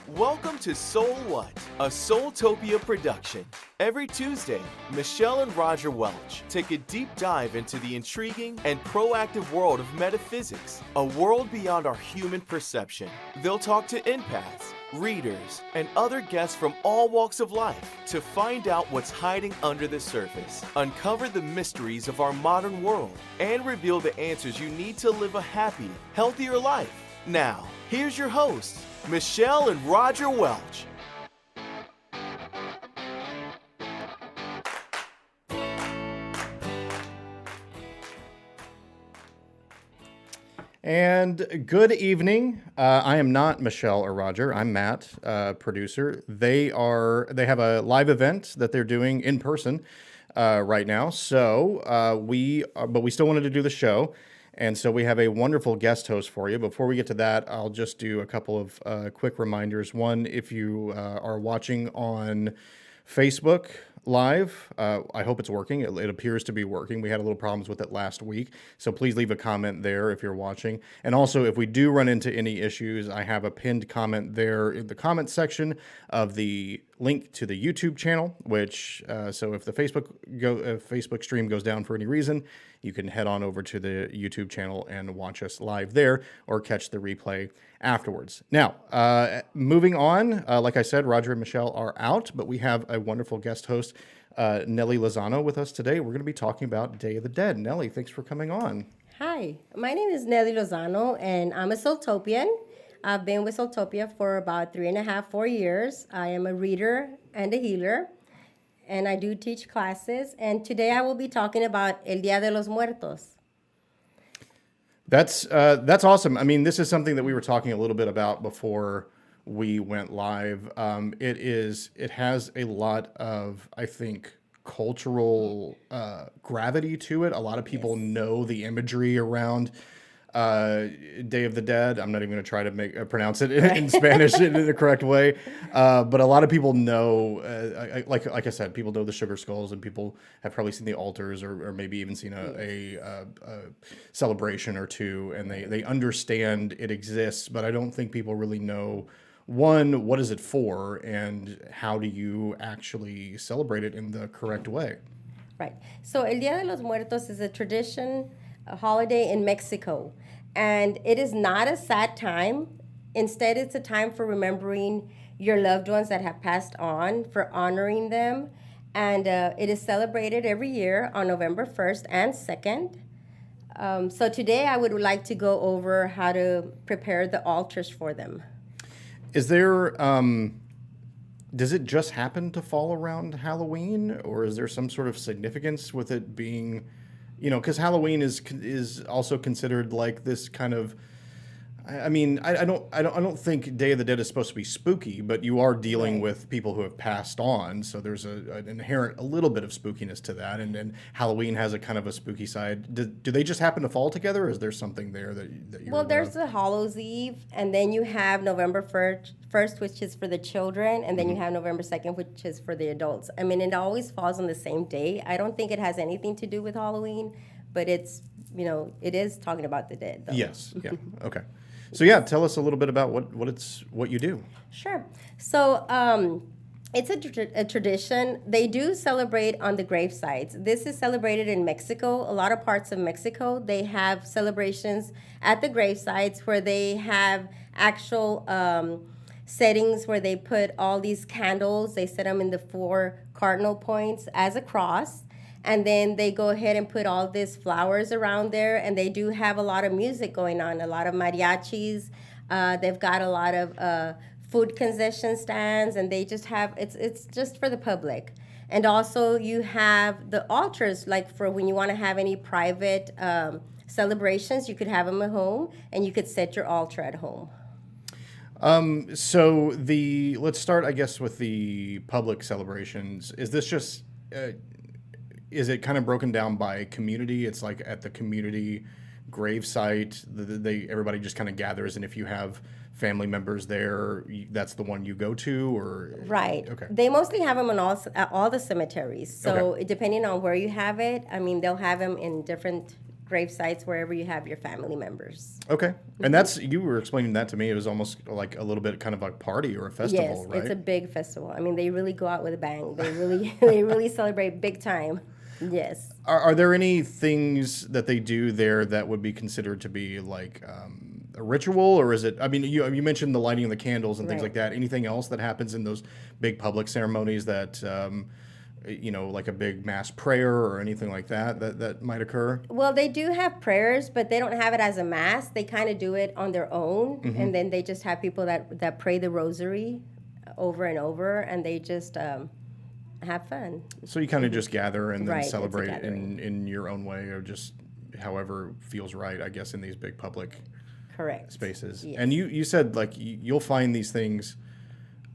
Welcome to SoulWhat, a Soultopia production. Every Tuesday, Michelle and Roger Welch take a deep dive into the intriguing and proactive world of metaphysics, a world beyond our human perception. They'll talk to empaths, readers, and other guests from all walks of life to find out what's hiding under the surface, uncover the mysteries of our modern world, and reveal the answers you need to live a happy, healthier life. Now, here's your hosts, Michelle and Roger Welch. And good evening. I am not Michelle or Roger. I'm Matt, producer. They have a live event that they're doing in person right now. So but we still wanted to do the show. And so we have a wonderful guest host for you. Before we get to that, I'll just do a couple of quick reminders. One, if you are watching on Facebook Live, I hope it's working. It appears to be working. We had a little problems with it last week. So please leave a comment there if you're watching. And also, if we do run into any issues, I have a pinned comment there in the comment section of the link to the YouTube channel, which, so if the Facebook stream goes down for any reason, you can head on over to the YouTube channel and watch us live there or catch the replay afterwards. Now, moving on, like I said, Roger and Michelle are out, but we have a wonderful guest host, Nelly Lozano, with us today. We're going to be talking about Day of the Dead. Nelly, thanks for coming on. Hi, my name is Nelly Lozano, and I'm a Soultopian. I've been with Soultopia for about 3.5, 4 years. I am a reader and a healer, and I do teach classes. And today I will be talking about El Día de los Muertos. That's awesome. I mean, this is something that we were talking a little bit about before we went live. It has a lot of, I think, cultural gravity to it. A lot of people know the imagery around Day of the Dead. I'm not even going to try to pronounce it in Spanish in the correct way, but a lot of people know, like I said, people know the sugar skulls, and people have probably seen the altars, or maybe even seen a celebration or two, and they understand it exists. But I don't think people really know, one, what is it for, and how do you actually celebrate it in the correct way? Right. So El Día de los Muertos is a tradition, a holiday in Mexico. And it is not a sad time. Instead, it's a time for remembering your loved ones that have passed on, for honoring them. And it is celebrated every year on November 1st and 2nd. So today I would like to go over how to prepare the altars for them. Is there, does it just happen to fall around Halloween, or is there some sort of significance with it being, because Halloween is also considered like this kind of, I mean, I don't think Day of the Dead is supposed to be spooky, but you are dealing with people who have passed on, so there's an inherent, a little bit of spookiness to that, and then Halloween has a kind of a spooky side. Do they just happen to fall together, or is there something there that you? Well, there's the Hallows Eve, and then you have November 1st, which is for the children, and then you have November 2nd, which is for the adults. I mean, it always falls on the same day. I don't think it has anything to do with Halloween, but it's, it is talking about the dead, though. Yes, yeah, okay. So yeah, tell us a little bit about what you do. Sure. So it's a tradition. They do celebrate on the grave sites. This is celebrated in Mexico. A lot of parts of Mexico, they have celebrations at the grave sites where they have actual settings where they put all these candles. They set them in the 4 cardinal points as a cross. And then they go ahead and put all these flowers around there, and they do have a lot of music going on, a lot of mariachis. They've got a lot of food concession stands, and they just have, it's just for the public. And also you have the altars, like for when you want to have any private celebrations, you could have them at home, and you could set your altar at home. So let's start, I guess, with the public celebrations. Is this just... is it kind of broken down by community? It's like at the community grave site, everybody just kind of gathers, and if you have family members there, that's the one you go to, or? Right. Okay. They mostly have them on all the cemeteries. So depending on where you have it, I mean, they'll have them in different grave sites wherever you have your family members. Okay. And that's, you were explaining that to me. It was almost like a little bit kind of like party or a festival, Yes, right? it's a big festival. I mean, they really go out with a bang. They really they really celebrate big time. Yes. Are there any things that they do there that would be considered to be like a ritual, or is it? I mean, you mentioned the lighting of the candles and things Right. like that. Anything else that happens in those big public ceremonies that like a big mass prayer or anything like that might occur? Well, they do have prayers, but they don't have it as a mass. They kind of do it on their own, and then they just have people that pray the rosary over and over, and they just have fun. So you kind of just gather and then Right, it's a celebrate gathering. in your own way, or just however feels right, I guess, in these big public Correct. spaces. Yes. And you said like you'll find these things,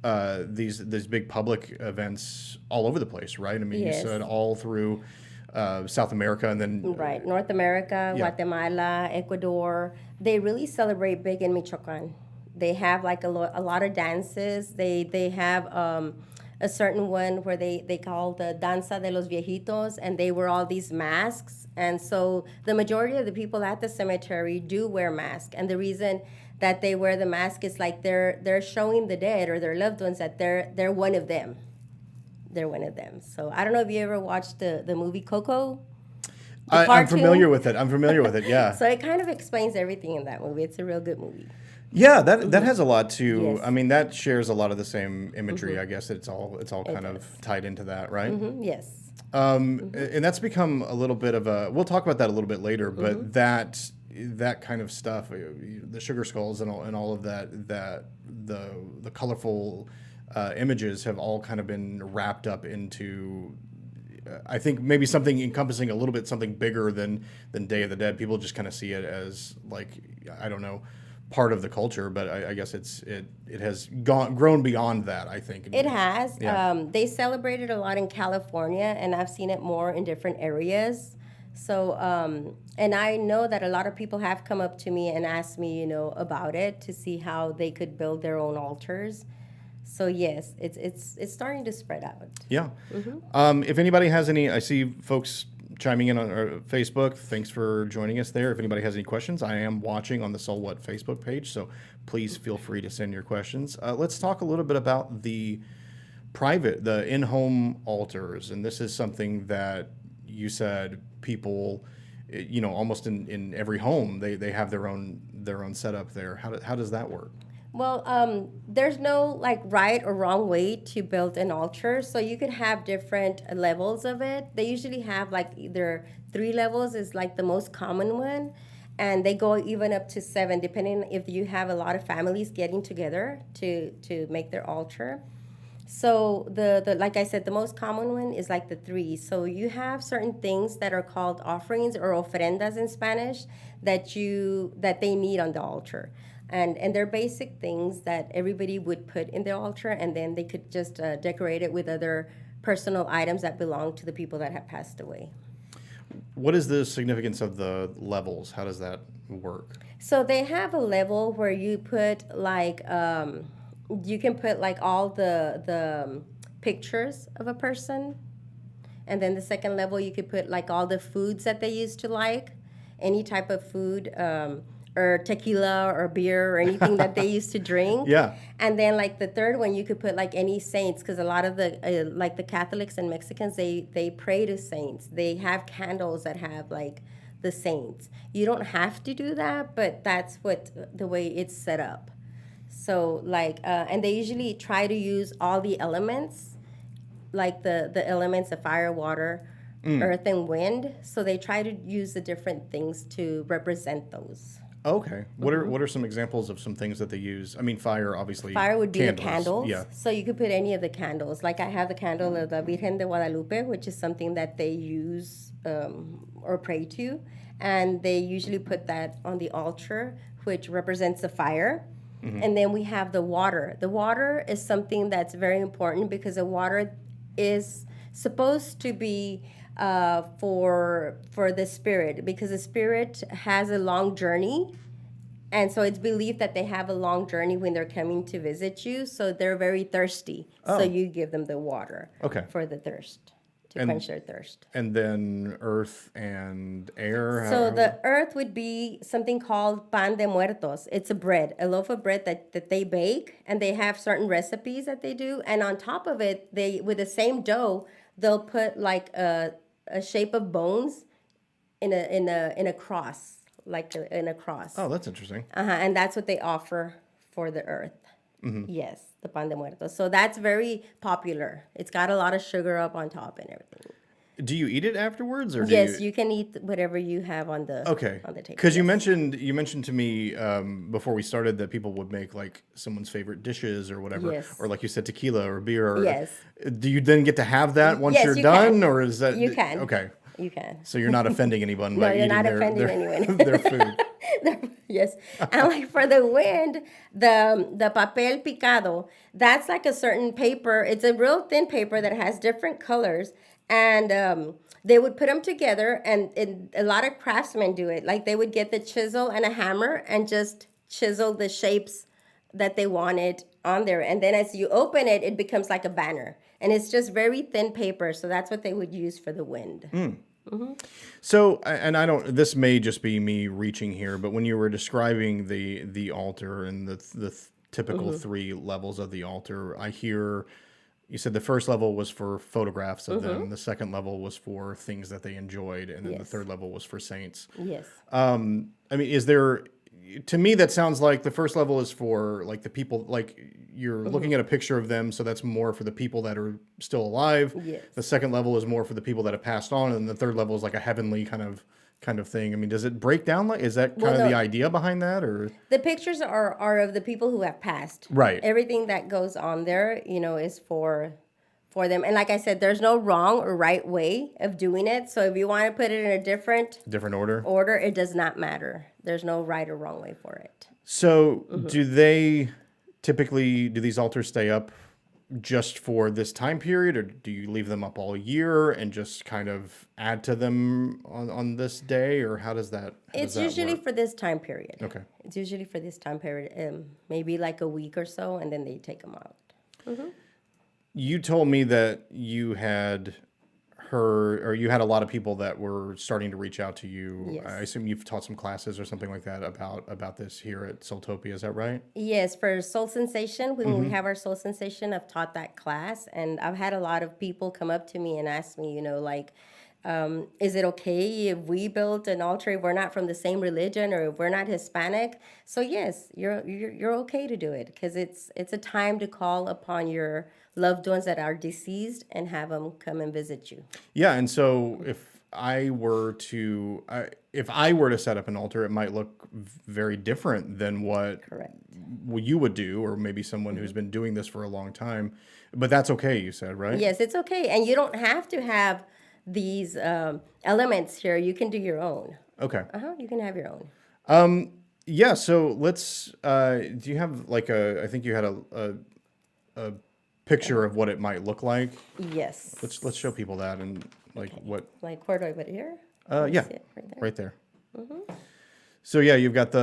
these big public events all over the place, right? I mean, Yes. you said all through South America, and then Right. North America, Yeah. Guatemala, Ecuador, they really celebrate big in Michoacan. They have like a lot of dances. They have a certain one where they call the Danza de los Viejitos, and they wear all these masks. And so the majority of the people at the cemetery do wear masks. And the reason that they wear the mask is like they're showing the dead or their loved ones that they're one of them. They're one of them. So I don't know if you ever watched the movie Coco. I'm cartoon. familiar with it. I'm familiar with it. Yeah. So it kind of explains everything in that movie. It's a real good movie. Yeah, that has a lot to. Yes. I mean, that shares a lot of the same imagery. I guess it's all kind of tied into that, right? Yes. And that's become a little bit of a. We'll talk about that a little bit later, but that kind of stuff, the sugar skulls and all of that, the colorful images have all kind of been wrapped up into. I think maybe something encompassing a little bit something bigger than Day of the Dead. People just kind of see it as like, I don't know, part of the culture, but I guess it has grown beyond that, I think. It has. Yeah. They celebrate it a lot in California, and I've seen it more in different areas. So, and I know that a lot of people have come up to me and asked me, about it to see how they could build their own altars. So yes, it's starting to spread out. Yeah. If anybody has any, I see folks chiming in on our Facebook. Thanks for joining us there. If anybody has any questions, I am watching on the SoulWhat Facebook page, so please feel free to send your questions. Let's talk a little bit about the in-home altars, and this is something that you said people, almost in every home they have their own setup there. How does that work? Well, there's no like right or wrong way to build an altar. So you could have different levels of it. They usually have like either 3 levels is like the most common one. And they go even up to 7, depending if you have a lot of families getting together to make their altar. So the like I said, the most common one is like the 3. So you have certain things that are called offerings or ofrendas in Spanish that they need on the altar. And they're basic things that everybody would put in their altar, and then they could just decorate it with other personal items that belong to the people that have passed away. What is the significance of the levels? How does that work? So they have a level where you put like you can put like all the pictures of a person, and then the second level you could put like all the foods that they used to like, any type of food. Or tequila or beer or anything that they used to drink. Yeah. And then like the third one, you could put like any saints, because a lot of the like the Catholics and Mexicans, they pray to saints. They have candles that have like the saints. You don't have to do that, but that's the way it's set up. So like, and they usually try to use all the elements, like the elements of fire, water, earth, and wind. So they try to use the different things to represent those. Okay. What are some examples of some things that they use? I mean, fire, obviously. Fire would be the candles. Yeah. So you could put any of the candles. Like I have the candle of the Virgen de Guadalupe, which is something that they use or pray to. And they usually put that on the altar, which represents the fire. Mm-hmm. And then we have the water. The water is something that's very important because the water is supposed to be for the spirit, because the spirit has a long journey, and so it's believed that they have a long journey when they're coming to visit you, so they're very thirsty. So you give them the water Okay. for the thirst. to quench their thirst. And then earth and air. So the earth would be something called pan de muertos. It's a bread, a loaf of bread that they bake, and they have certain recipes that they do. And on top of it, they with the same dough, they'll put like a shape of bones in a cross, in a cross. Oh, that's interesting. And that's what they offer for the earth. Yes, the pan de muertos. So that's very popular. It's got a lot of sugar up on top and everything. Do you eat it afterwards, or Yes, you can eat whatever you have on the on the table. Because you mentioned to me before we started that people would make like someone's favorite dishes or whatever, Yes. or like you said, tequila or beer. Or, Yes. Do you then get to have that once Yes, you're you done, can. or is that You can. Okay. You can. So you're not offending anyone No, by you're eating not offending anyone. their food. Yes, and like for the wind, the papel picado, that's like a certain paper. It's a real thin paper that has different colors, and they would put them together. And a lot of craftsmen do it. Like they would get the chisel and a hammer and just chisel the shapes that they wanted on there. And then as you open it, it becomes like a banner, and it's just very thin paper. So that's what they would use for the wind. So, and I don't. This may just be me reaching here, but when you were describing the altar and the typical 3 levels of the altar, I hear you said the first level was for photographs of them, the second level was for things that they enjoyed, and then the Yes. third level was for saints. Yes. I mean, is there? To me, that sounds like the first level is for like the people, like you're looking at a picture of them, so that's more for the people that are still alive. Yes. The second level is more for the people that have passed on, and the third level is like a heavenly kind of thing. I mean, does it break down like? Is that kind of the idea behind that, or The pictures are of the people who have passed. Right. Everything that goes on there, is for them. And like I said, there's no wrong or right way of doing it. So if you want to put it in a different different order? order, it does not matter. There's no right or wrong way for it. So, do these altars stay up just for this time period, or do you leave them up all year and just kind of add to them on this day, or how does that? It's usually for this time period. Okay. It's usually for this time period, maybe like a week or so, and then they take them out. You told me that you had you had a lot of people that were starting to reach out to you. Yes. I assume you've taught some classes or something like that about this here at Soultopia. Is that right? Yes, for Soul Sensation, when we have our Soul Sensation, I've taught that class, and I've had a lot of people come up to me and ask me, is it okay if we built an altar if we're not from the same religion or if we're not Hispanic? So yes, you're okay to do it, because it's a time to call upon your loved ones that are deceased and have them come and visit you. Yeah, and so if I were to set up an altar, it might look very different than what Correct. you would do, or maybe someone who's been doing this for a long time. But that's okay, you said, right? Yes, it's okay, and you don't have to have these elements here. You can do your own. Okay. You can have your own. Yeah. So let's. Do you have like I think you had a picture of what it might look like. Yes. Let's show people that and like what. Like where do I put it here? Yeah. See it right there. Right there. So yeah, you've got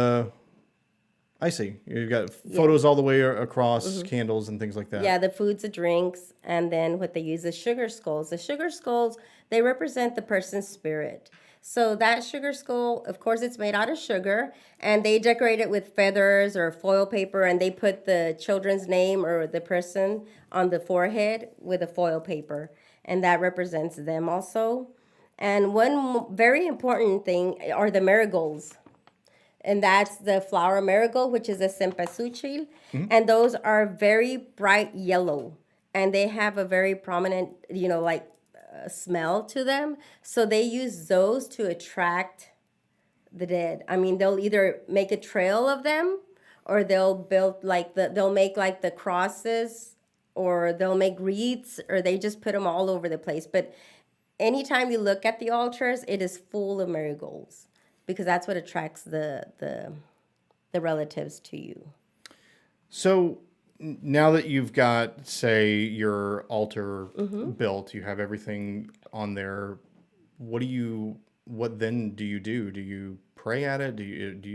I see. You've got photos all the way across, candles and things like that. Yeah, the foods, the drinks, and then what they use is sugar skulls. The sugar skulls, they represent the person's spirit. So that sugar skull, of course, it's made out of sugar, and they decorate it with feathers or foil paper, and they put the children's name or the person on the forehead with a foil paper, and that represents them also. And one very important thing are the marigolds. And that's the flower marigold, which is a cempasúchil. And those are very bright yellow. And they have a very prominent, smell to them. So they use those to attract the dead. I mean, they'll either make a trail of them, or they'll build they'll make like the crosses, or they'll make wreaths, or they just put them all over the place. But anytime you look at the altars, it is full of marigolds, because that's what attracts the relatives to you. So now that you've got, say, your altar built, you have everything on there. What do you what then do you do? Do you pray at it?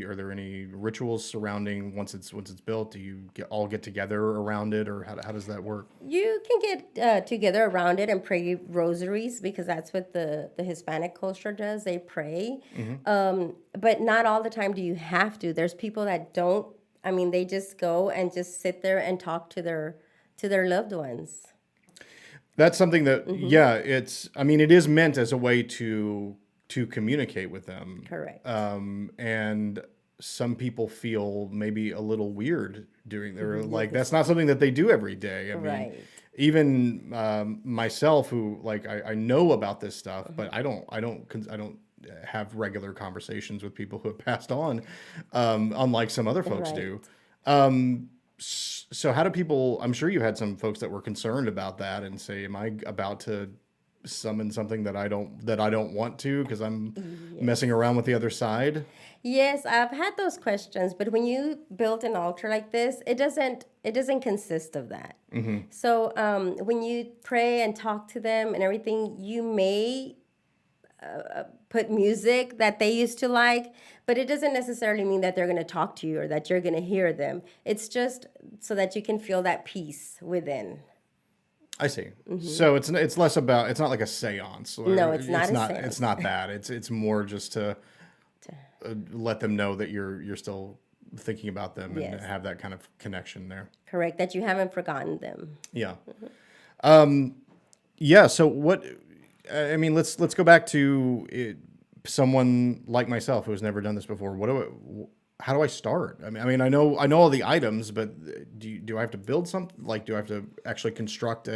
Are there any rituals surrounding once it's built? Do you all get together around it, or how does that work? You can get together around it and pray rosaries because that's what the Hispanic culture does. They pray. But not all the time do you have to. There's people that don't. I mean, they just go and just sit there and talk to their loved ones. That's something that, yeah, I mean, it is meant as a way to communicate with them. Correct. And some people feel maybe a little weird doing their, like, that's not something that they do every day. I mean, Right. even myself, who, like, I know about this stuff, but I don't have regular conversations with people who have passed on, unlike some other folks Right. do. So how do people, I'm sure you had some folks that were concerned about that and say, am I about to summon something that I don't want to because I'm messing around with the other side? Yes, I've had those questions, but when you build an altar like this, it doesn't consist of that. So when you pray and talk to them and everything, you may put music that they used to like, but it doesn't necessarily mean that they're going to talk to you or that you're going to hear them. It's just so that you can feel that peace within. I see. So it's less about, it's not like a seance. No, it's not a seance. It's not that. It's more just to let them know that you're still thinking about them and Yes. have that kind of connection there. Correct, that you haven't forgotten them. Yeah. Yeah. So what? I mean, let's go back to someone like myself who has never done this before. How do I start? I mean, I know all the items, but do I have to build something? Like, do I have to actually construct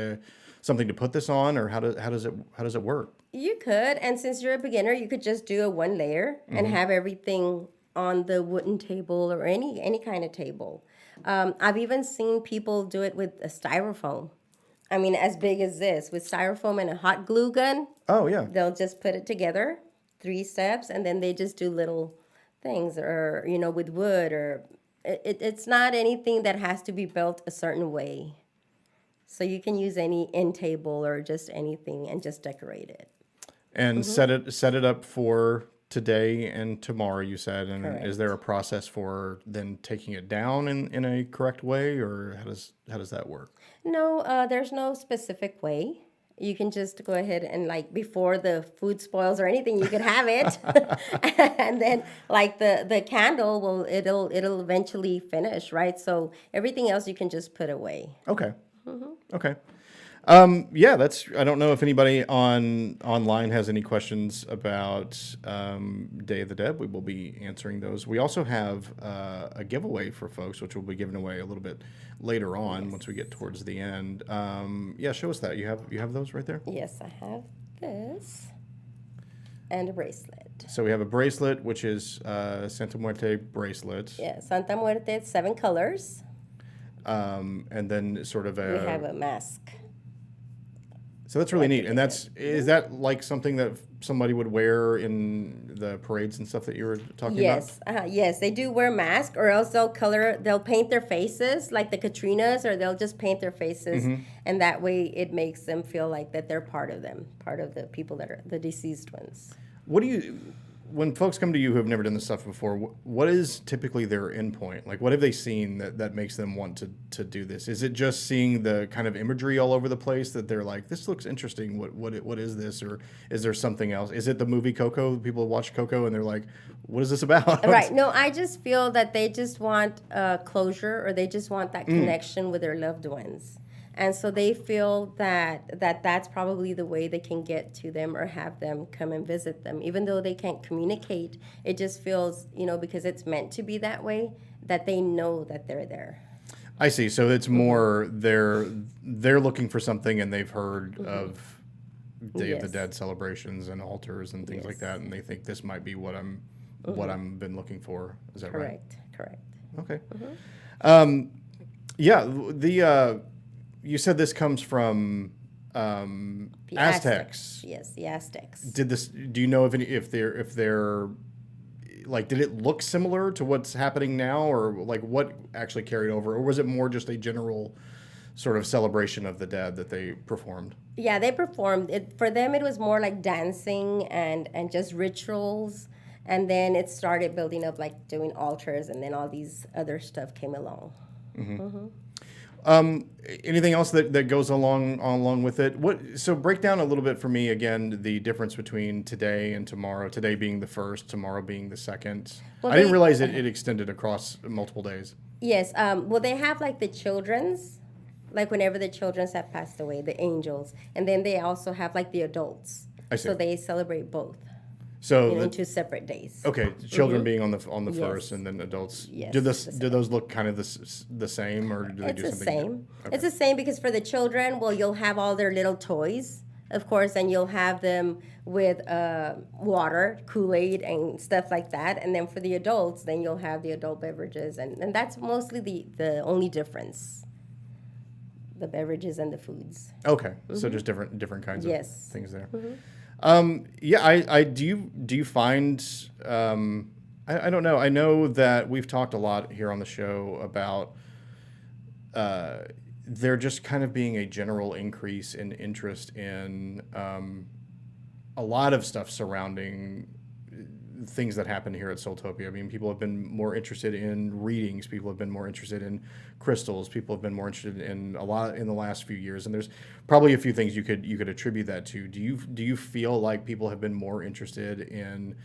something to put this on, or how does it work? You could, and since you're a beginner, you could just do a one layer and have everything on the wooden table or any kind of table. I've even seen people do it with a styrofoam. I mean, as big as this, with styrofoam and a hot glue gun. Oh yeah. They'll just put it together, 3 steps, and then they just do little things, or with wood, or it's not anything that has to be built a certain way. So you can use any end table or just anything and just decorate it. And set it up for today and tomorrow, you said. And Correct. is there a process for then taking it down in a correct way, or how does that work? No, there's no specific way. You can just go ahead and, like, before the food spoils or anything, you could have it. And then, like, the candle, it'll eventually finish, right? So everything else you can just put away. Okay. Okay. Yeah, I don't know if anybody online has any questions about Day of the Dead. We will be answering those. We also have a giveaway for folks, which will be given away a little bit later on once we get towards the end. Yeah, show us that. You have those right there? Yes, I have this and a bracelet. So we have a bracelet, which is Santa Muerte bracelet. Yeah, Santa Muerte, 7 colors. And then sort of We have a mask. So that's really neat. And is that like something that somebody would wear in the parades and stuff that you were talking Yes, about? yes, they do wear masks, or else they'll paint their faces like the Katrinas, or they'll just paint their faces, and that way it makes them feel like that they're part of them, part of the people that are the deceased ones. When folks come to you who have never done this stuff before, what is typically their endpoint? Like, what have they seen that makes them want to do this? Is it just seeing the kind of imagery all over the place that they're like, this looks interesting, what is this? Or is there something else? Is it the movie Coco? People watch Coco and they're like, what is this about? Right. No, I just feel that they just want closure, or they just want that connection with their loved ones. And so they feel that's probably the way they can get to them or have them come and visit them. Even though they can't communicate, it just feels, because it's meant to be that way, that they know that they're there. I see. So it's more they're looking for something, and they've heard of Day of the Yes. Dead celebrations and altars and things like Yes. that, and they think this might be what I'm been looking for. Is that right? Correct. Okay. Yeah. You said this comes from The Aztecs. Yes, the Aztecs. Do you know if they're like, did it look similar to what's happening now, or like what actually carried over, or was it more just a general sort of celebration of the dead that they performed. Yeah, they performed it. For them, it was more like dancing and just rituals. And then it started building up, like doing altars, and then all these other stuff came along. Anything else that goes along with it? So break down a little bit for me again the difference between today and tomorrow. Today being the first, tomorrow being the second. Well, I didn't they- realize it extended across multiple days. Yes. Well, they have like the children's, like whenever the children's have passed away, the angels, and then they also have like the adults. I see. So they celebrate both So in two separate days. okay, children being on the Yes. first, and then adults. Yes, Do those look kind of the same, or do they It's do the something? same. Okay. It's the same because for the children, well, you'll have all their little toys, of course, and you'll have them with water, Kool-Aid, and stuff like that. And then for the adults, then you'll have the adult beverages, and that's mostly the only difference. The beverages and the foods. Okay, so just different kinds of Yes. things there. Yeah, I do you find I don't know. I know that we've talked a lot here on the show about there just kind of being a general increase in interest in a lot of stuff surrounding things that happen here at Soultopia. I mean, people have been more interested in readings. People have been more interested in crystals. People have been more interested in a lot in the last few years. And there's probably a few things you could attribute that to. Do you feel like people have been more interested in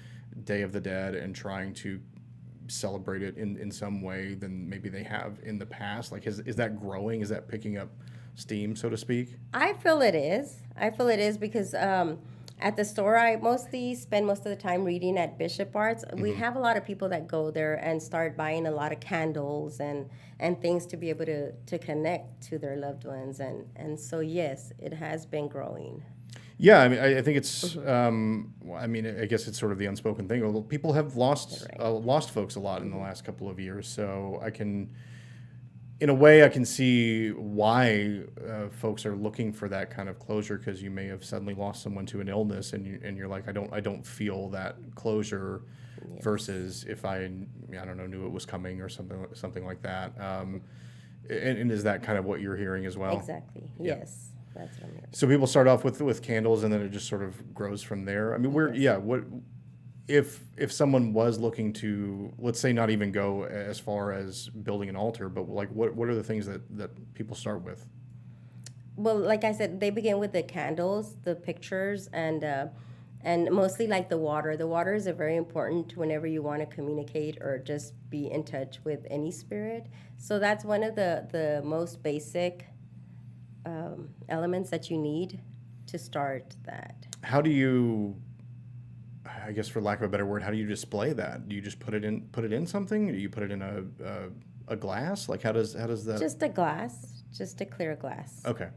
Day of the Dead and trying to celebrate it in some way than maybe they have in the past? Like, is that growing? Is that picking up steam, so to speak? I feel it is. I feel it is because at the store, I mostly spend most of the time reading at Bishop Arts. We have a lot of people that go there and start buying a lot of candles and things to be able to connect to their loved ones. And so, yes, it has been growing. Yeah, I mean, I think it's. I mean, I guess it's sort of the unspoken thing. Although people have lost folks a lot in the last couple of years, so I can, in a way, I can see why folks are looking for that kind of closure, because you may have suddenly lost someone to an illness, and you're like, I don't feel that closure, versus if I don't know, knew it was coming or something like that. And is that kind of what you're hearing as well? Exactly. Yeah. Yes. That's what I'm hearing. So people start off with candles, and then it just sort of grows from there. I mean, what if someone was looking to, let's say, not even go as far as building an altar, but like what are the things that people start with? Well, like I said, they begin with the candles, the pictures, and mostly like the water. The water is a very important whenever you want to communicate or just be in touch with any spirit. So that's one of the most basic elements that you need to start that. How do you, I guess for lack of a better word, how do you display that? Do you just put it in something? Do you put it in a glass? Like how does that? Just a glass, just a clear glass. Okay.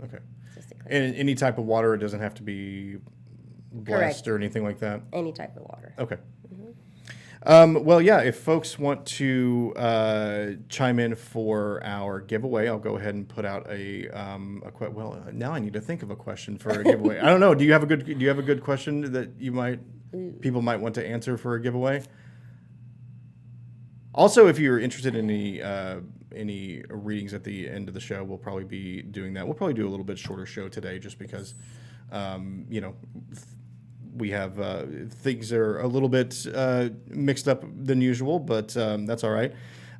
Okay. Just a clear. And any type of water, it doesn't have to be blessed Correct. or anything like that. Any type of water. Okay. Well, yeah, if folks want to chime in for our giveaway, I'll go ahead and put out well, now I need to think of a question for a giveaway. I don't know. Do you have a good question that people might want to answer for a giveaway? Also, if you're interested in any readings at the end of the show, we'll probably be doing that. We'll probably do a little bit shorter show today, just because, we have things are a little bit mixed up than usual, but that's all right.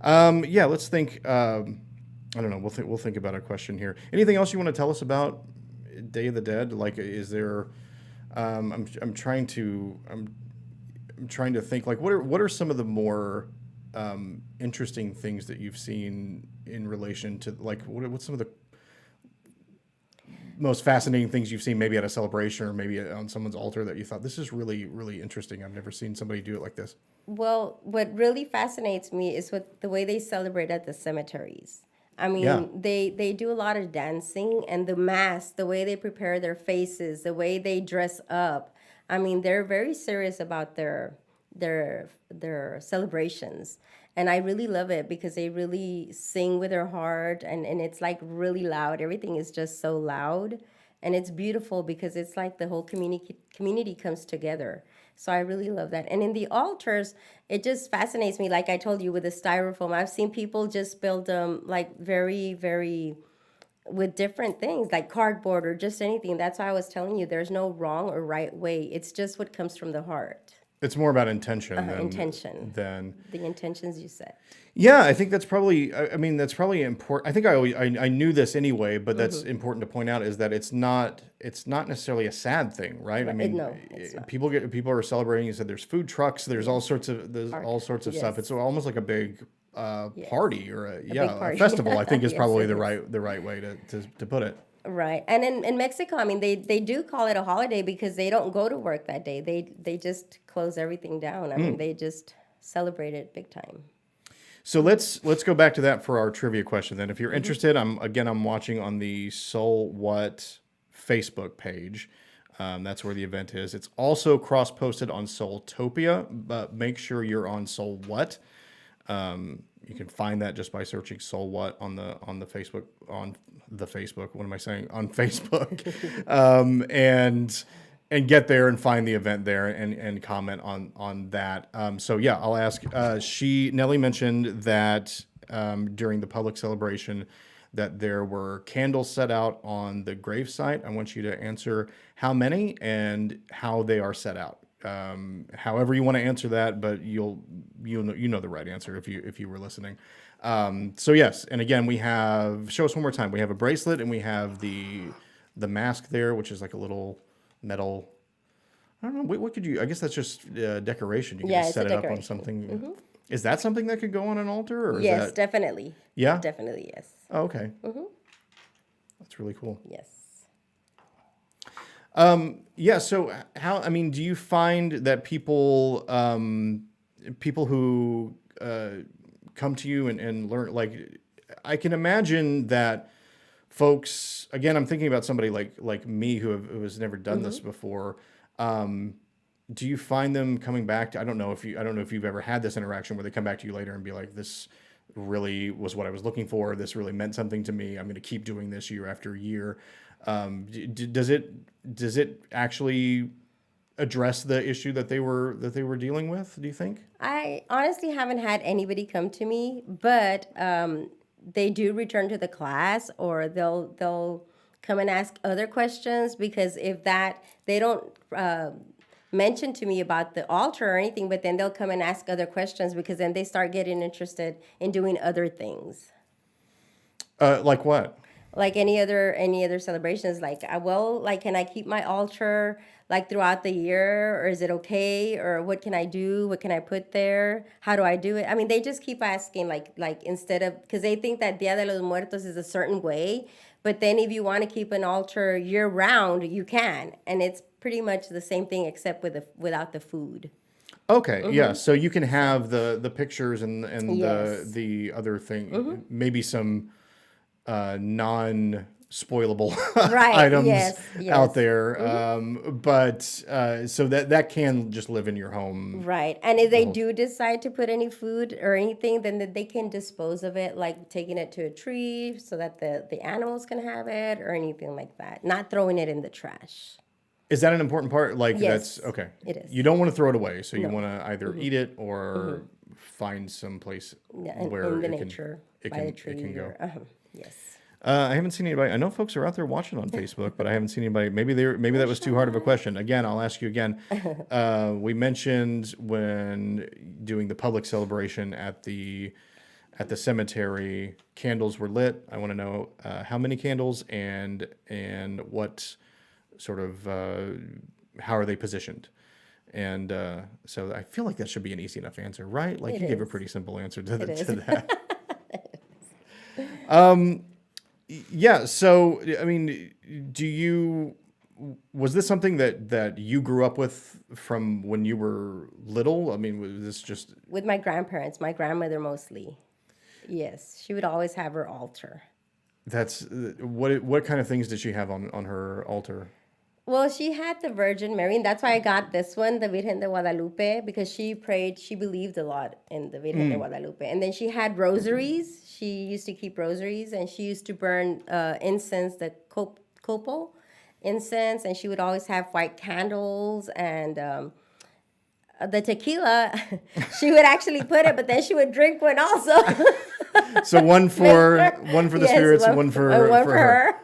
Yeah, let's think. I don't know. We'll think about a question here. Anything else you want to tell us about Day of the Dead? Like, is there? I'm trying to think. Like, what are some of the more interesting things that you've seen in relation to, like, what's some of the most fascinating things you've seen maybe at a celebration or maybe on someone's altar that you thought, this is really, really interesting. I've never seen somebody do it like this. Well, what really fascinates me is the way they celebrate at the cemeteries. I mean, Yeah. they do a lot of dancing, and the masks, the way they prepare their faces, the way they dress up. I mean, they're very serious about their celebrations. And I really love it because they really sing with their heart, and it's like really loud. Everything is just so loud. And it's beautiful because it's like the whole community comes together. So I really love that. And in the altars, it just fascinates me. Like I told you with the styrofoam, I've seen people just build them like very, very with different things like cardboard or just anything. That's why I was telling you there's no wrong or right way. It's just what comes from the heart. It's more about intention Intention. than. The intentions you set. Yeah, I think that's probably. I mean, that's probably important. I think I knew this anyway, but that's important to point out is that it's not necessarily a sad thing, right? I mean, No, it's not. people are celebrating. You said there's food trucks. There's all sorts of stuff. Yes. It's almost like a big party or a big party. a festival. I think is Yes, probably it the right way to put it. Right. And in Mexico, I mean, they do call it a holiday because they don't go to work that day. They just close everything down. I mean, they just celebrate it big time. So let's go back to that for our trivia question then. If you're interested, I'm watching on the SoulWhat Facebook page. That's where the event is. It's also cross-posted on Soultopia, but make sure you're on SoulWhat. You can find that just by searching SoulWhat on the Facebook What am I saying? On Facebook, and get there and find the event there and comment on that. So yeah, I'll ask. Nelly mentioned that during the public celebration that there were candles set out on the gravesite. I want you to answer how many and how they are set out. However you want to answer that, but you know the right answer if you were listening. So yes, and again show us one more time. We have a bracelet and we have the mask there, which is like a little metal. I don't know what could you. I guess that's just decoration. You can just set it up on something. Mm-hmm. Is that something that could go on an altar? Or yes, definitely. Yeah, definitely yes. Oh, okay. Mm-hmm. That's really cool. Yes. Yeah. So do you find that people who come to you and learn, like, I can imagine that folks, again, I'm thinking about somebody like me who has never done this before. Do you find them coming back to, I don't know if you've ever had this interaction where they come back to you later and be like, this really was what I was looking for. This really meant something to me. I'm going to keep doing this year after year. Does it actually address the issue that they were dealing with, do you think? I honestly haven't had anybody come to me, but they do return to the class, or they'll come and ask other questions, because if that they don't mention to me about the altar or anything, but then they'll come and ask other questions, because then they start getting interested in doing other things. Like what? Like any other celebrations, like can I keep my altar like throughout the year, or is it okay, or what can I do, what can I put there, how do I do it? I mean, they just keep asking, like instead of, because they think that Dia de los Muertos is a certain way, but then if you want to keep an altar year round, you can, and it's pretty much the same thing except without the food. Okay, yeah, so you can have the pictures and Yes. the other thing, maybe some non-spoilable Right, items yes. out there, but so that can just live in your home. Right, and if they do decide to put any food or anything, then they can dispose of it, like taking it to a tree so that the animals can have it, or anything like that. Not throwing it in the trash. Is that an important part? Like, Yes, that's okay. it is. You don't want to throw it away, so you want to either eat it or find some place where in the it nature, can, by a tree. it can go. Yes. I haven't seen anybody. I know folks are out there watching on Facebook, but I haven't seen anybody. Maybe that was too hard of a question. Again, I'll ask you again. We mentioned when doing the public celebration at the cemetery, candles were lit. I want to know how many candles and what sort of how are they positioned? And so I feel like that should be an easy enough answer, right? Like, you gave a pretty simple answer to that. Yeah. So, I mean, was this something that you grew up with from when you were little? I mean, was this just With my grandparents, my grandmother mostly. Yes, she would always have her altar. that's what kind of things did she have on her altar? Well, she had the Virgin Mary, and that's why I got this one, the Virgen de Guadalupe, because she believed a lot in the Virgen de Guadalupe. And then she had rosaries. She used to keep rosaries, and she used to burn incense, the copo incense, and she would always have white candles, and the tequila, she would actually put it, but then she would drink one also. So one for the Yes, spirits, and one for her.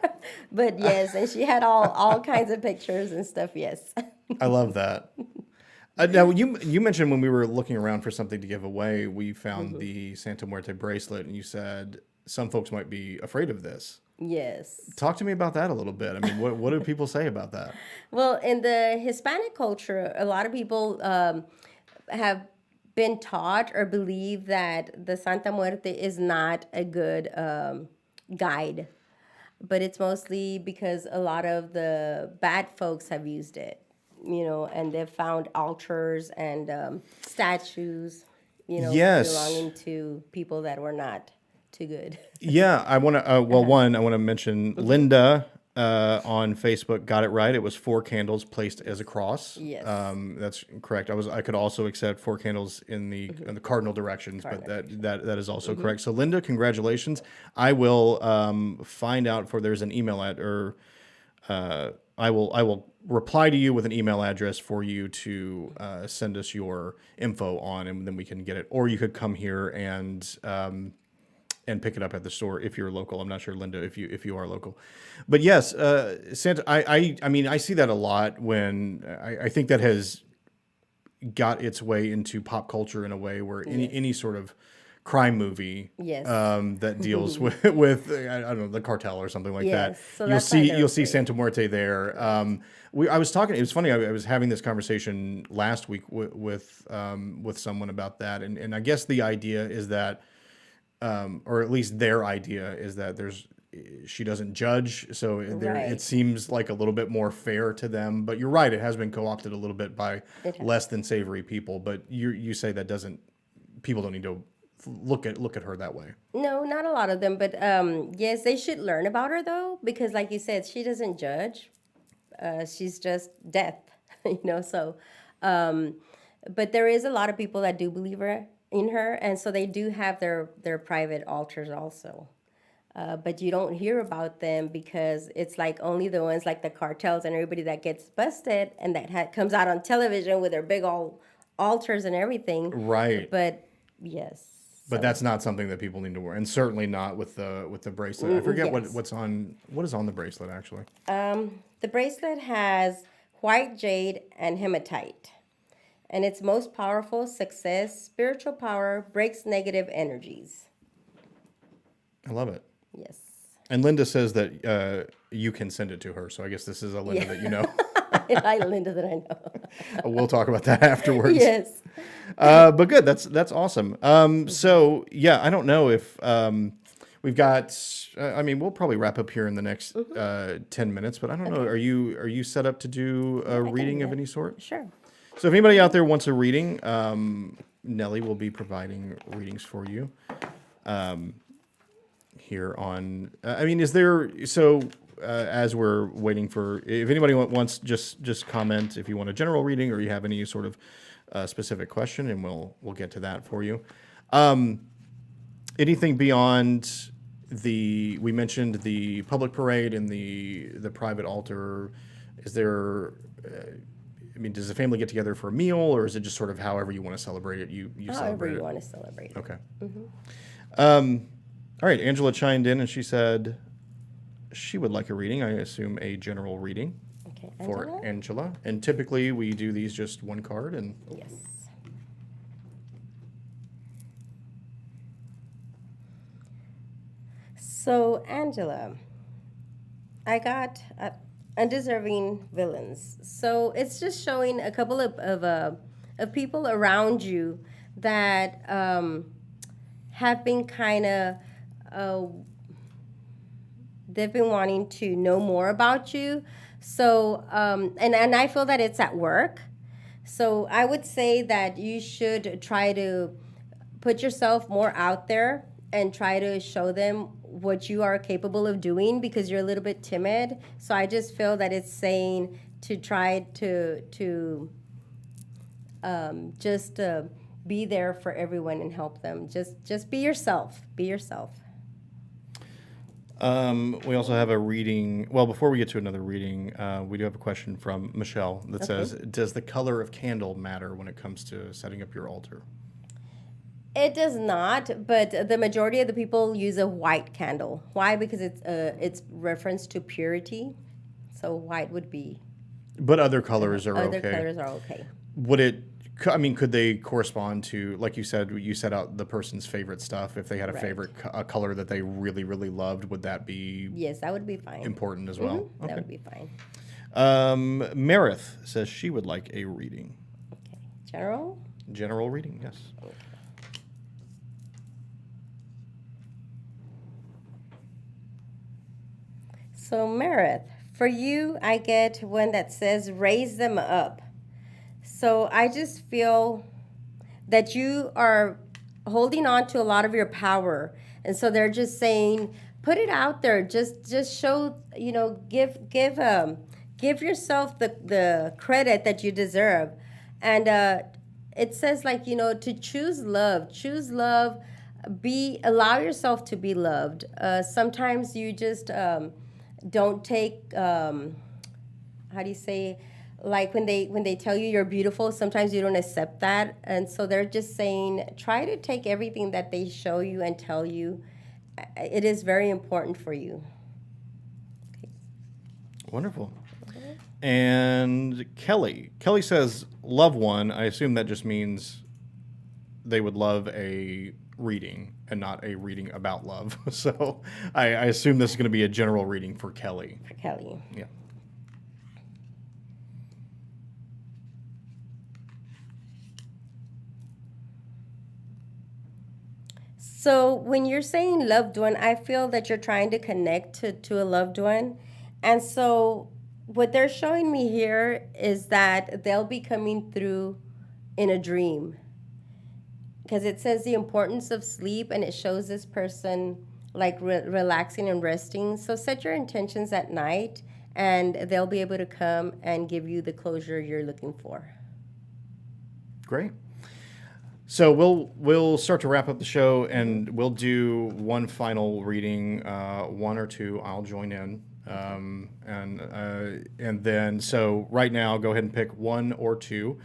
But yes, and she had all kinds of pictures and stuff. Yes. I love that. Now you mentioned when we were looking around for something to give away, we found the Santa Muerte bracelet, and you said some folks might be afraid of this. Yes. Talk to me about that a little bit. I mean, what do people say about that? Well, in the Hispanic culture, a lot of people have been taught or believe that the Santa Muerte is not a good guide, but it's mostly because a lot of the bad folks have used it, and they've found altars and statues, Yes. belonging to people that were not too good. Yeah, I want to. One, I want to mention Linda on Facebook got it right. It was 4 candles placed as a cross. Yes. That's correct. I could also accept 4 candles in the cardinal directions, but that is also correct. So Linda, congratulations. I will find out there's an email I will reply to you with an email address for you to send us your info on, and then we can get it. Or you could come here and pick it up at the store if you're local. I'm not sure, Linda, if you are local, but yes, Santa. I mean, I see that a lot when I think that has got its way into pop culture in a way where any sort of crime movie Yes. that deals with I don't know, the cartel or something like that. Yes, so You'll that's why they're you'll see afraid. Santa Muerte there. I was talking. It was funny. I was having this conversation last week with someone about that, and I guess the idea is that, or at least their idea is that she doesn't judge, so Right. it seems like a little bit more fair to them. But you're right; it has been co-opted a little bit by It has. less than savory people. But you say that people don't need to look at her that way. No, not a lot of them, but yes, they should learn about her though, because like you said, she doesn't judge. She's just death, So, but there is a lot of people that do believe in her, and so they do have their private altars also. But you don't hear about them because it's like only the ones like the cartels and everybody that gets busted and that comes out on television with their big old altars and everything. Right. But yes. But that's not something that people need to wear, and certainly not with the bracelet. I forget yes. what is on the bracelet actually. The bracelet has white jade and hematite. And its most powerful success, spiritual power, breaks negative energies. I love it. Yes. And Linda says that you can send it to her, so I guess this is a Linda that you know. I Linda that I know. We'll talk about that afterwards. Yes. But good. That's awesome. So yeah, I don't know if we've got. I mean, we'll probably wrap up here in the next 10 minutes. But I don't know. Are you set up to do a reading of any sort? Sure. So if anybody out there wants a reading, Nellie will be providing readings for you. Here on, I mean, is there as we're waiting for, if anybody wants, just comment if you want a general reading or you have any sort of specific question, and we'll get to that for you. Anything beyond we mentioned the public parade and the private altar. Is there? I mean, does the family get together for a meal, or is it just sort of however you want to celebrate it? You However celebrate you it. want to celebrate it. Okay. All right. Angela chimed in and she said she would like a reading. I assume a general reading Okay, for Angela? Angela. And typically we do these just one card. And Yes. So, Angela, I got undeserving villains. So it's just showing a couple of people around you that have been kind of they've been wanting to know more about you. So and I feel that it's at work. So I would say that you should try to put yourself more out there and try to show them what you are capable of doing, because you're a little bit timid. So I just feel that it's saying to try to just be there for everyone and help them. Just be yourself. Be yourself. We also have a reading. Well, before we get to another reading, we do have a question from Michelle that says, "Does the color of candle matter when it comes to setting up your altar?" It does not, but the majority of the people use a white candle. Why? Because it's reference to purity. So white would be. But other colors are Other okay. colors are okay. Would it? I mean, could they correspond to, like you said, you set out the person's favorite stuff? If they had a Right. favorite a color that they really, really loved, would that be Yes, that would be fine. important as well? That would be fine. Meredith says she would like a reading. Okay. General? General reading, yes. So, Meredith, for you, I get one that says raise them up. So, I just feel that you are holding on to a lot of your power. And so they're just saying, put it out there. Just show, give yourself the credit that you deserve. And it says like, to choose love, allow yourself to be loved. Sometimes you just don't take how do you say, like when they tell you you're beautiful, sometimes you don't accept that. And so they're just saying try to take everything that they show you and tell you. It is very important for you. Wonderful. And Kelly says love one. I assume that just means they would love a reading and not a reading about love. So I assume this is going to be a general reading for Kelly. For Kelly. Yeah. So when you're saying loved one, I feel that you're trying to connect to a loved one. And so what they're showing me here is that they'll be coming through in a dream. Because it says the importance of sleep, and it shows this person like relaxing and resting. So set your intentions at night, and they'll be able to come and give you the closure you're looking for. Great. So we'll start to wrap up the show, and we'll do one final reading, one or two. I'll join in, and then so right now, go ahead and pick one or two,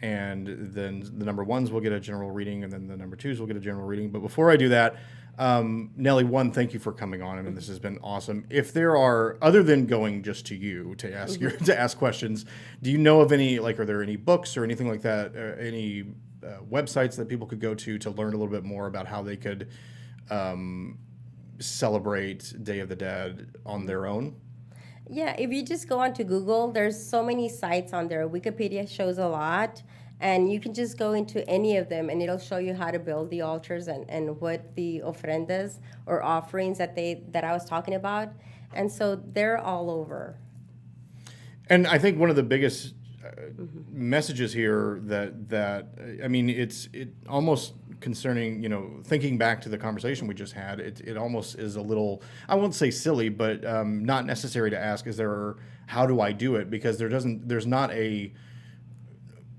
and then the number ones will get a general reading, and then the number twos will get a general reading. But before I do that, Nellie, one, thank you for coming on. I mean, this has been awesome. If there are, other than going just to you to ask to ask questions, do you know of any, like, are there any books or anything like that, any websites that people could go to learn a little bit more about how they could celebrate Day of the Dead on their own? Yeah, if you just go onto Google, there's so many sites on there. Wikipedia shows a lot, and you can just go into any of them, and it'll show you how to build the altars and what the ofrendas or offerings that I was talking about. And so they're all over. And I think one of the biggest messages here that I mean, it almost concerning, thinking back to the conversation we just had, it almost is a little, I won't say silly, but not necessary to ask, how do I do it? Because there's not a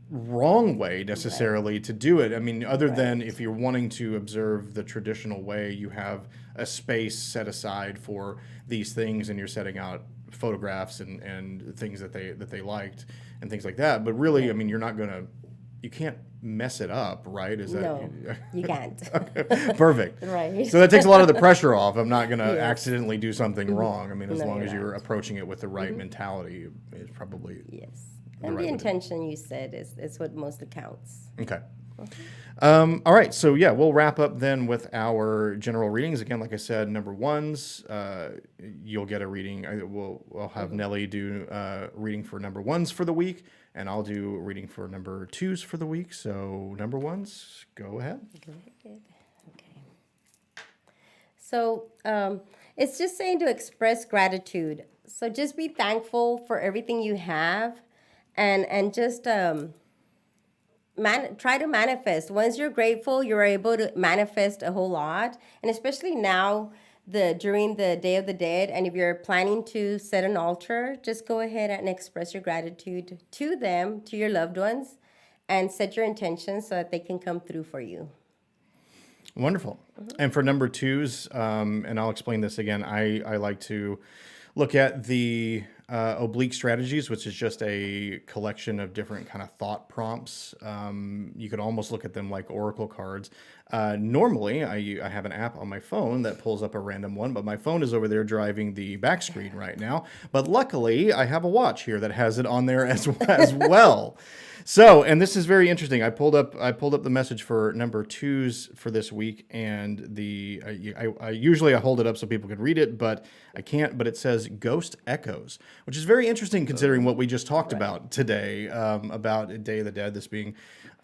wrong way necessarily to do it. I mean, other than if you're wanting to observe the traditional way, you have a space set aside for these things, and you're setting out photographs and things that they liked and things like that. But really, I mean, you can't mess it up, right? No, you can't. Okay, perfect. Right. So that takes a lot of the pressure off. I'm not going to accidentally do something wrong. I mean, as No, long as you're you're not. approaching it with the right mentality, it's probably Yes. the And right the way to- intention you said is what mostly counts. Okay. All right. So yeah, we'll wrap up then with our general readings. Again, like I said, number ones, you'll get a reading. We'll have Nellie do reading for number ones for the week, and I'll do reading for number twos for the week. So number ones, go ahead. Okay. So it's just saying to express gratitude. So just be thankful for everything you have, and just try to manifest. Once you're grateful, you're able to manifest a whole lot. And especially now, during the Day of the Dead, and if you're planning to set an altar, just go ahead and express your gratitude to them, to your loved ones, and set your intentions so that they can come through for you. Wonderful. And for number twos, and I'll explain this again, I like to look at the oblique strategies, which is just a collection of different kind of thought prompts. You could almost look at them like oracle cards. Normally, I have an app on my phone that pulls up a random one, but my phone is over there driving the back screen right now. But luckily, I have a watch here that has it on there as well. So, and this is very interesting. I pulled up the message for number twos for this week, and I usually hold it up so people can read it, but I can't. But it says Ghost Echoes, which is very interesting considering what we just talked about today, about Day of the Dead, this being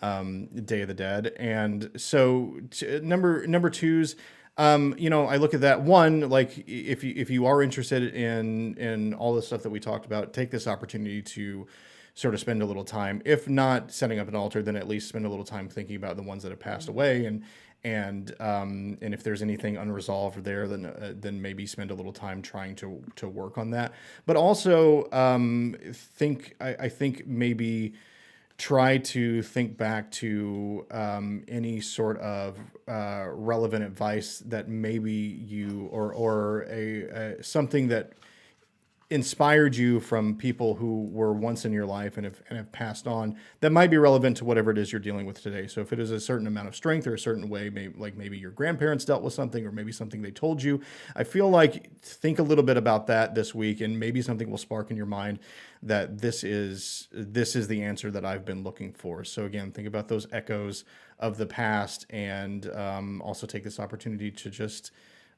Day of the Dead. And so number twos, I look at that one, like if you are interested in all the stuff that we talked about, take this opportunity to sort of spend a little time, if not setting up an altar, then at least spend a little time thinking about the ones that have passed away, and if there's anything unresolved there, then maybe spend a little time trying to work on that. But also, I think maybe try to think back to any sort of relevant advice that maybe you or something that inspired you from people who were once in your life and have passed on, that might be relevant to whatever it is you're dealing with today. So if it is a certain amount of strength or a certain way, maybe your grandparents dealt with something, or maybe something they told you, I feel like think a little bit about that this week, and maybe something will spark in your mind that this is the answer that I've been looking for. So again, think about those echoes of the past, and also take this opportunity to just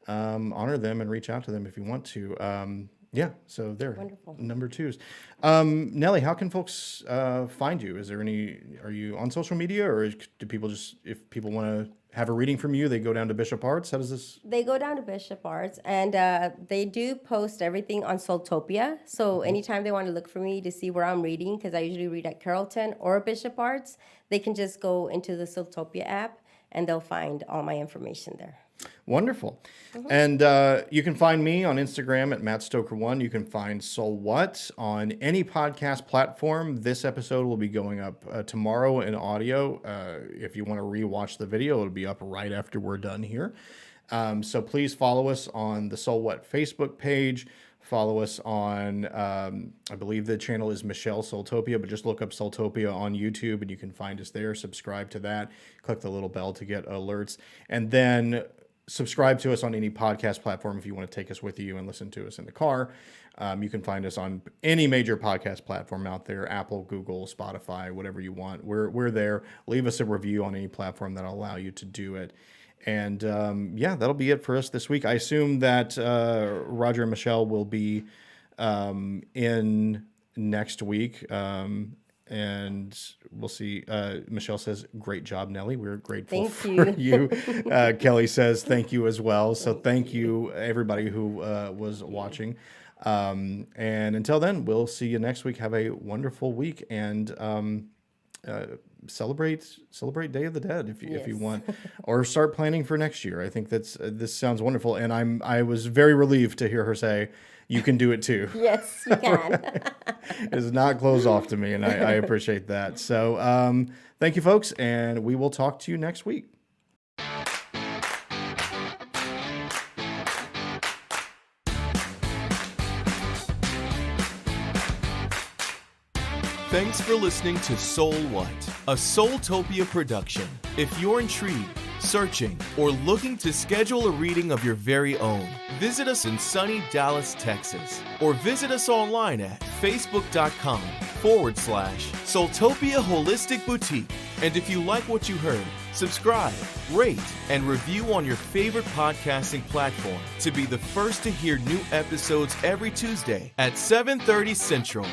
honor them and reach out to them if you want to. Yeah, so there. Wonderful. Number twos. Nellie, how can folks find you? Are you on social media, or do people if people want to have a reading from you, they go down to Bishop Arts? How does this? They go down to Bishop Arts, and they do post everything on Soultopia. So anytime they want to look for me to see where I'm reading, because I usually read at Carrollton or Bishop Arts, they can just go into the Soultopia app, and they'll find all my information there. Wonderful. And you can find me on Instagram at MattStoker1. You can find SoulWhat on any podcast platform. This episode will be going up tomorrow in audio. If you want to rewatch the video, it'll be up right after we're done here. So please follow us on the SoulWhat Facebook page. Follow us on, I believe the channel is Michelle Soultopia, but just look up Soultopia on YouTube and you can find us there. Subscribe to that. Click the little bell to get alerts. And then subscribe to us on any podcast platform if you want to take us with you and listen to us in the car. You can find us on any major podcast platform out there, Apple, Google, Spotify, whatever you want. We're there. Leave us a review on any platform that'll allow you to do it. And that'll be it for us this week. I assume that Roger and Michelle will be in next week. And we'll see. Michelle says, "Great job, Nellie. We're grateful for you." Kelly says, "Thank you as well." So thank you, everybody who was watching. And until then, we'll see you next week. Have a wonderful week, and celebrate Day of the Dead if you want, or start planning for next year. I think this sounds wonderful, and I was very relieved to hear her say, "You can do it too." Yes, you can. It does not close off to me, and I appreciate that. So thank you, folks, and we will talk to you next week. Thanks for listening to SoulWhat, a Soultopia production. If you're intrigued, searching, or looking to schedule a reading of your very own, visit us in sunny Dallas, Texas, or visit us online at facebook.com/Soultopia Holistic Boutique. And if you like what you heard, subscribe, rate, and review on your favorite podcasting platform to be the first to hear new episodes every Tuesday at 7:30 Central.